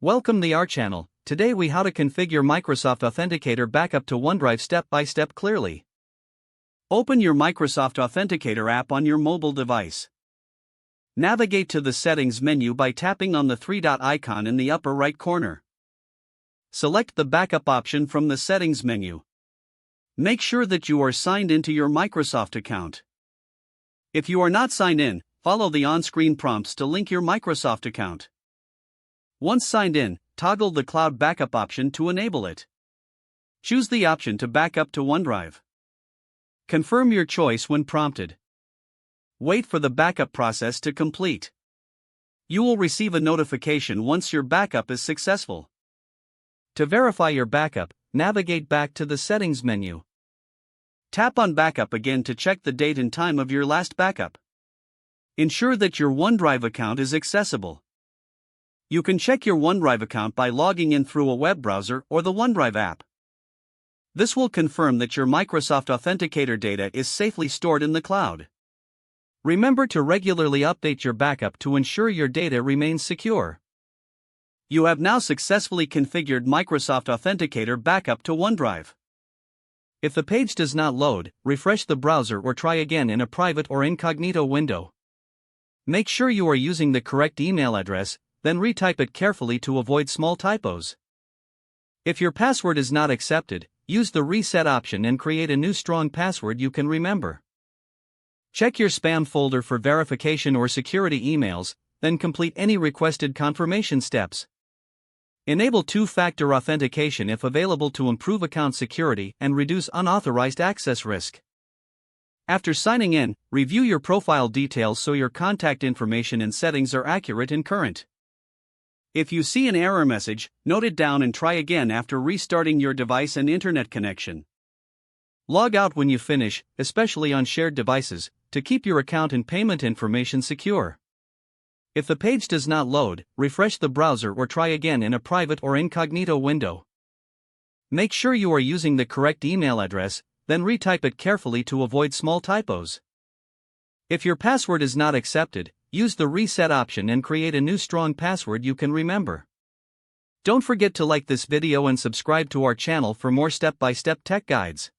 Welcome to our channel. Today we how to configure Microsoft Authenticator backup to OneDrive step by step clearly. Open your Microsoft Authenticator app on your mobile device. Navigate to the settings menu by tapping on the three-dot icon in the upper right corner. Select the backup option from the settings menu. Make sure that you are signed into your Microsoft account. If you are not signed in, follow the on-screen prompts to link your Microsoft account. Once signed in, toggle the cloud backup option to enable it. Choose the option to back up to OneDrive. Confirm your choice when prompted. Wait for the backup process to complete. You will receive a notification once your backup is successful. To verify your backup, navigate back to the settings menu. Tap on Backup again to check the date and time of your last backup. Ensure that your OneDrive account is accessible. You can check your OneDrive account by logging in through a web browser or the OneDrive app. This will confirm that your Microsoft Authenticator data is safely stored in the cloud. Remember to regularly update your backup to ensure your data remains secure. You have now successfully configured Microsoft Authenticator backup to OneDrive. If the page does not load, refresh the browser or try again in a private or incognito window. Make sure you are using the correct email address, then retype it carefully to avoid small typos. If your password is not accepted, use the reset option and create a new strong password you can remember. Check your spam folder for verification or security emails, then complete any requested confirmation steps. Enable two-factor authentication if available to improve account security and reduce unauthorized access risk. After signing in, review your profile details so your contact information and settings are accurate and current. If you see an error message, note it down and try again after restarting your device and internet connection. Log out when you finish, especially on shared devices, to keep your account and payment information secure. If the page does not load, refresh the browser or try again in a private or incognito window. Make sure you are using the correct email address, then retype it carefully to avoid small typos. If your password is not accepted, use the reset option and create a new strong password you can remember. Don't forget to like this video and subscribe to our channel for more step-by-step tech guides.